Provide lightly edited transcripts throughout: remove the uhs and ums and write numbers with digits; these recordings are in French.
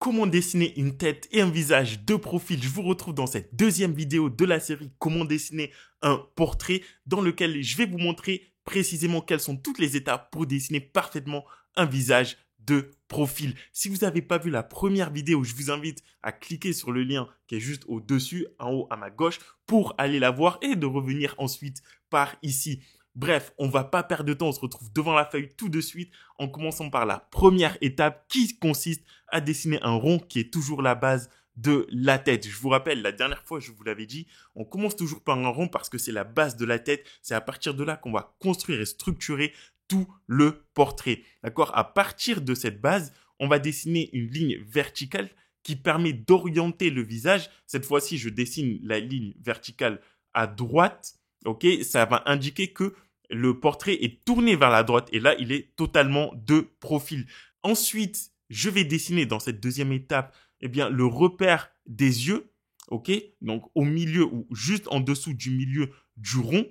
Comment dessiner une tête et un visage de profil. Je vous retrouve dans cette deuxième vidéo de la série Comment dessiner un portrait dans lequel je vais vous montrer précisément quelles sont toutes les étapes pour dessiner parfaitement un visage de profil. Si vous n'avez pas vu la première vidéo, je vous invite à cliquer sur le lien qui est juste au-dessus, en haut à ma gauche, pour aller la voir et de revenir ensuite par ici. Bref, on va pas perdre de temps, on se retrouve devant la feuille tout de suite en commençant par la première étape qui consiste à dessiner un rond qui est toujours la base de la tête. Je vous rappelle, la dernière fois, je vous l'avais dit, on commence toujours par un rond parce que c'est la base de la tête. C'est à partir de là qu'on va construire et structurer tout le portrait. D'accord ? À partir de cette base, on va dessiner une ligne verticale qui permet d'orienter le visage. Cette fois-ci, je dessine la ligne verticale à droite. Ok, ça va indiquer que le portrait est tourné vers la droite et là, il est totalement de profil. Ensuite, je vais dessiner dans cette deuxième étape, le repère des yeux. Ok, donc au milieu ou juste en dessous du milieu du rond,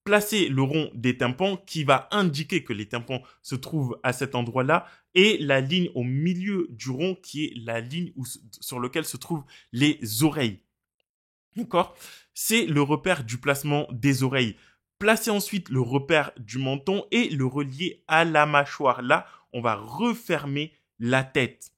placer le rond des tympans qui va indiquer que les tympans se trouvent à cet endroit-là et la ligne au milieu du rond qui est la ligne sur laquelle se trouvent les oreilles. D'accord ? C'est le repère du placement des oreilles. Placez ensuite le repère du menton et le relier à la mâchoire. Là, on va refermer la tête.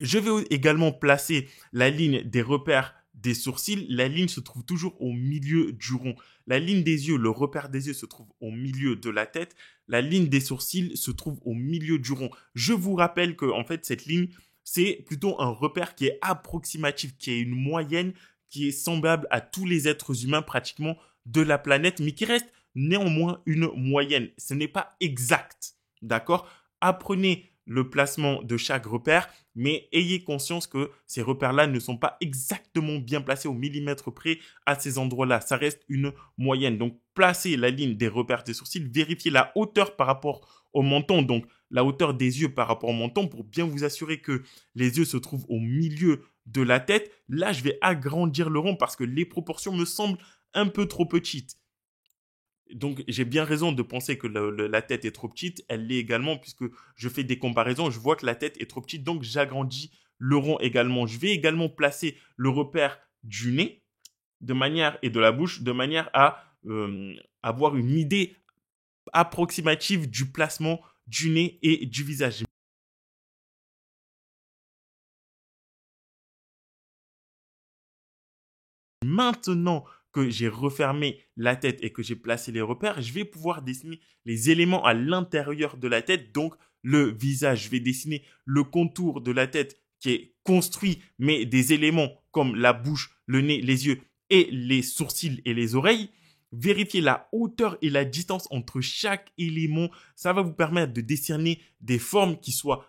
Je vais également placer la ligne des repères des sourcils. La ligne se trouve toujours au milieu du rond. La ligne des yeux, le repère des yeux se trouve au milieu de la tête. La ligne des sourcils se trouve au milieu du rond. Je vous rappelle que, en fait, cette ligne, c'est plutôt un repère qui est approximatif, qui est une moyenne, qui est semblable à tous les êtres humains pratiquement de la planète, mais qui reste néanmoins une moyenne. Ce n'est pas exact. D'accord ? Apprenez le placement de chaque repère, mais ayez conscience que ces repères-là ne sont pas exactement bien placés au millimètre près à ces endroits-là. Ça reste une moyenne. Donc, placez la ligne des repères des sourcils, vérifiez la hauteur par rapport au menton, donc la hauteur des yeux par rapport au menton pour bien vous assurer que les yeux se trouvent au milieu de la tête. Là, je vais agrandir le rond parce que les proportions me semblent un peu trop petites. Donc, j'ai bien raison de penser que la tête est trop petite. Elle l'est également puisque je fais des comparaisons. Je vois que la tête est trop petite, donc j'agrandis le rond également. Je vais également placer le repère du nez et de la bouche de manière à avoir une idée approximative du placement du nez et du visage. Maintenant que j'ai refermé la tête et que j'ai placé les repères, je vais pouvoir dessiner les éléments à l'intérieur de la tête, donc le visage. Je vais dessiner le contour de la tête qui est construit, mais des éléments comme la bouche, le nez, les yeux et les sourcils et les oreilles. Vérifier la hauteur et la distance entre chaque élément. Ça va vous permettre de décerner des formes qui soient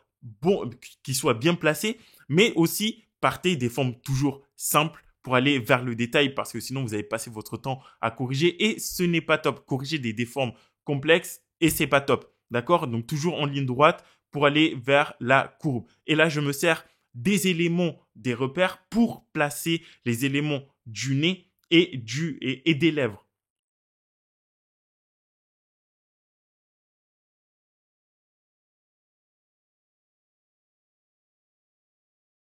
bien placées, mais aussi partez des formes toujours simples pour aller vers le détail parce que sinon vous allez passer votre temps à corriger et ce n'est pas top. Corriger des formes complexes et c'est pas top. D'accord ? Donc toujours en ligne droite pour aller vers la courbe. Et là, je me sers des éléments, des repères pour placer les éléments du nez et des lèvres.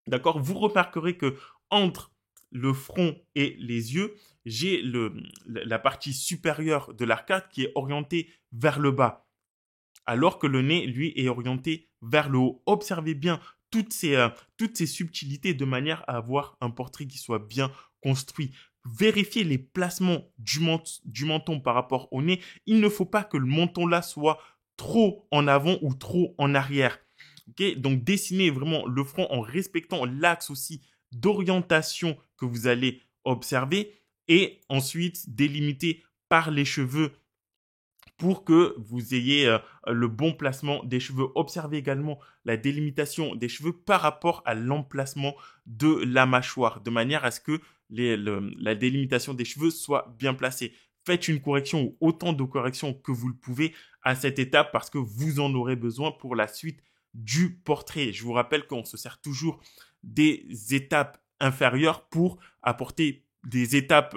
D'accord ? Vous remarquerez que entre le front et les yeux, j'ai la partie supérieure de l'arcade qui est orientée vers le bas, alors que le nez, lui, est orienté vers le haut. Observez bien toutes ces subtilités de manière à avoir un portrait qui soit bien construit. Vérifiez les placements du menton par rapport au nez. Il ne faut pas que le menton là soit trop en avant ou trop en arrière. Okay, donc, dessinez vraiment le front en respectant l'axe aussi d'orientation que vous allez observer et ensuite délimiter par les cheveux pour que vous ayez le bon placement des cheveux. Observez également la délimitation des cheveux par rapport à l'emplacement de la mâchoire, de manière à ce que la délimitation des cheveux soit bien placée. Faites une correction ou autant de corrections que vous le pouvez à cette étape parce que vous en aurez besoin pour la suite du portrait. Je vous rappelle qu'on se sert toujours des étapes inférieures pour apporter des étapes,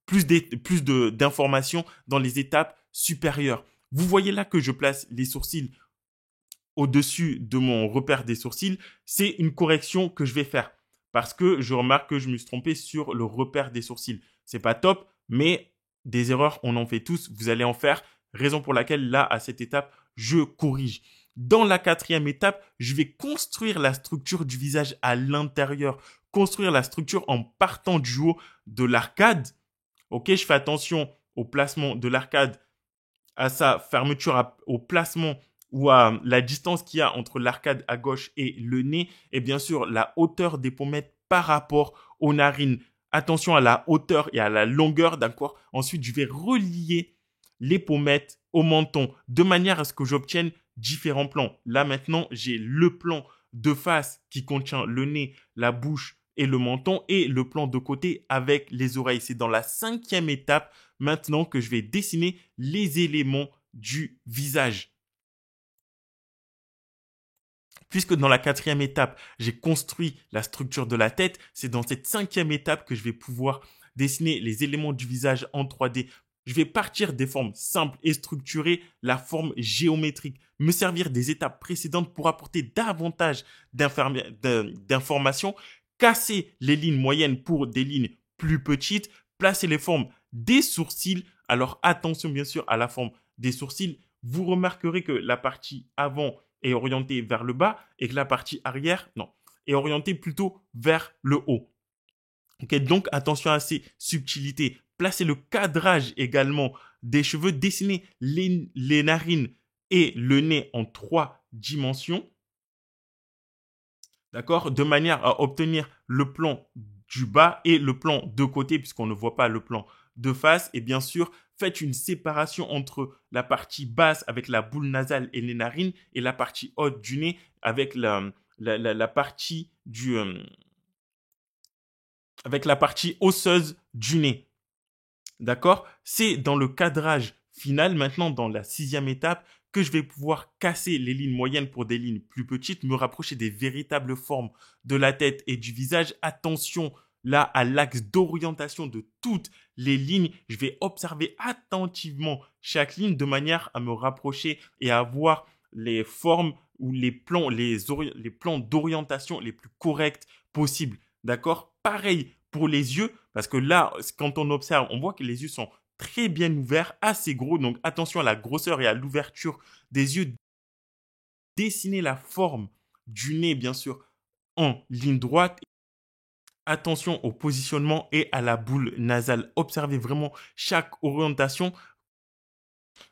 plus d'informations dans les étapes supérieures. Vous voyez là que je place les sourcils au-dessus de mon repère des sourcils. C'est une correction que je vais faire parce que je remarque que je me suis trompé sur le repère des sourcils. C'est pas top, mais des erreurs, on en fait tous. Vous allez en faire. Raison pour laquelle là, à cette étape, je corrige. Dans la quatrième étape, je vais construire la structure du visage à l'intérieur. Construire la structure en partant du haut de l'arcade. Ok, je fais attention au placement de l'arcade, à sa fermeture, au placement ou à la distance qu'il y a entre l'arcade à gauche et le nez. Et bien sûr, la hauteur des pommettes par rapport aux narines. Attention à la hauteur et à la longueur, d'accord? Ensuite, je vais relier les pommettes au menton de manière à ce que j'obtienne différents plans. Là, maintenant, j'ai le plan de face qui contient le nez, la bouche et le menton et le plan de côté avec les oreilles. C'est dans la cinquième étape maintenant que je vais dessiner les éléments du visage. Puisque dans la quatrième étape, j'ai construit la structure de la tête, c'est dans cette cinquième étape que je vais pouvoir dessiner les éléments du visage en 3D. Je vais partir des formes simples et structurer la forme géométrique, me servir des étapes précédentes pour apporter davantage d'informations, casser les lignes moyennes pour des lignes plus petites, placer les formes des sourcils. Alors attention bien sûr à la forme des sourcils. Vous remarquerez que la partie avant est orientée vers le bas et que la partie arrière, non, est orientée plutôt vers le haut. Okay, donc attention à ces subtilités. Placez le cadrage également des cheveux, dessinez les narines et le nez en 3 dimensions. D'accord? De manière à obtenir le plan du bas et le plan de côté, puisqu'on ne voit pas le plan de face. Et bien sûr, faites une séparation entre la partie basse avec la boule nasale et les narines et la partie haute du nez avec la partie avec la partie osseuse du nez. D'accord? C'est dans le cadrage final, maintenant dans la sixième étape, que je vais pouvoir casser les lignes moyennes pour des lignes plus petites, me rapprocher des véritables formes de la tête et du visage. Attention là à l'axe d'orientation de toutes les lignes. Je vais observer attentivement chaque ligne de manière à me rapprocher et à voir les formes ou les plans, les plans d'orientation les plus corrects possibles. D'accord? Pareil pour les yeux, parce que là, quand on observe, on voit que les yeux sont très bien ouverts, assez gros. Donc attention à la grosseur et à l'ouverture des yeux. Dessinez la forme du nez, bien sûr, en ligne droite. Attention au positionnement et à la boule nasale. Observez vraiment chaque orientation.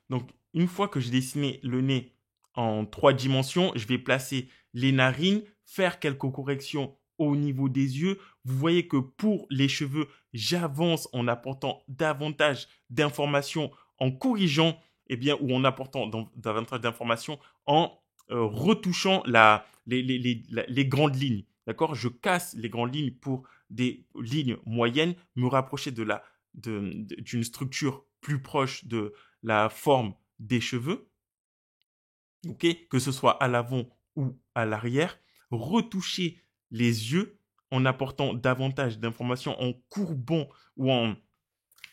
Donc, une fois que j'ai dessiné le nez en 3 dimensions, je vais placer les narines, faire quelques corrections au niveau des yeux. Vous voyez que pour les cheveux, j'avance en apportant davantage d'informations, en corrigeant, ou en apportant davantage d'informations, en retouchant les grandes lignes. D'accord? Je casse les grandes lignes pour des lignes moyennes, me rapprocher d'une structure plus proche de la forme des cheveux, ok, que ce soit à l'avant ou à l'arrière, retoucher les yeux en apportant davantage d'informations, en courbant ou en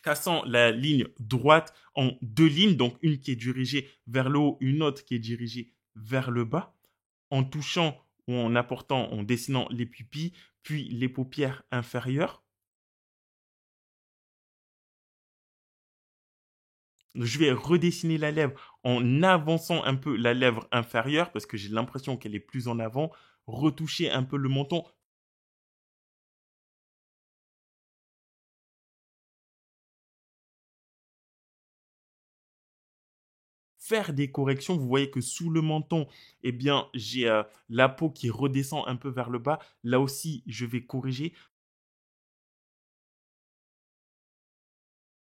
cassant la ligne droite en 2 lignes, donc une qui est dirigée vers le haut, une autre qui est dirigée vers le bas, en touchant ou en apportant, en dessinant les pupilles, puis les paupières inférieures. Je vais redessiner la lèvre en avançant un peu la lèvre inférieure parce que j'ai l'impression qu'elle est plus en avant. Retoucher un peu le menton. Faire des corrections. Vous voyez que sous le menton, j'ai la peau qui redescend un peu vers le bas. Là aussi, je vais corriger.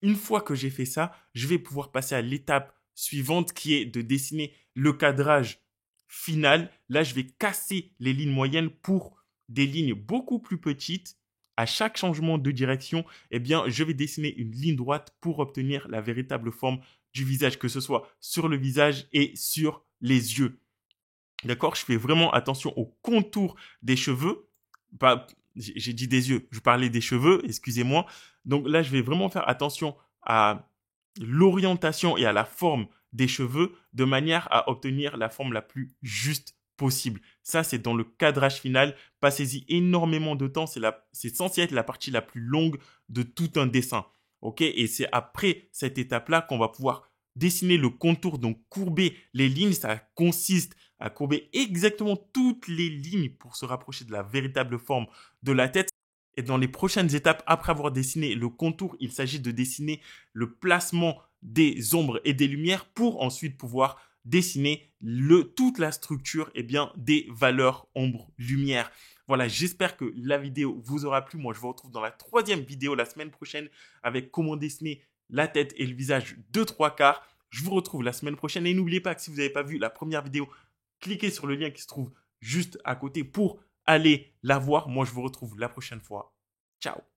Une fois que j'ai fait ça, je vais pouvoir passer à l'étape suivante qui est de dessiner le cadrage final. Là, je vais casser les lignes moyennes pour des lignes beaucoup plus petites. À chaque changement de direction, je vais dessiner une ligne droite pour obtenir la véritable forme du visage, que ce soit sur le visage et sur les yeux. D'accord? Je fais vraiment attention au contour des cheveux. J'ai dit des yeux, je parlais des cheveux, excusez-moi. Donc là, je vais vraiment faire attention à l'orientation et à la forme des cheveux de manière à obtenir la forme la plus juste possible. Ça, c'est dans le cadrage final. Passez-y énormément de temps. C'est censé être la partie la plus longue de tout un dessin. Ok? Et c'est après cette étape-là qu'on va pouvoir dessiner le contour, donc courber les lignes. Ça consiste à courber exactement toutes les lignes pour se rapprocher de la véritable forme de la tête. Et dans les prochaines étapes, après avoir dessiné le contour, il s'agit de dessiner le placement des ombres et des lumières pour ensuite pouvoir dessiner toute la structure des valeurs ombre-lumière. Voilà, j'espère que la vidéo vous aura plu. Moi, je vous retrouve dans la 3e vidéo la semaine prochaine avec comment dessiner la tête et le visage de 3/4. Je vous retrouve la semaine prochaine et n'oubliez pas que si vous n'avez pas vu la première vidéo, cliquez sur le lien qui se trouve juste à côté pour aller la voir. Moi, je vous retrouve la prochaine fois. Ciao.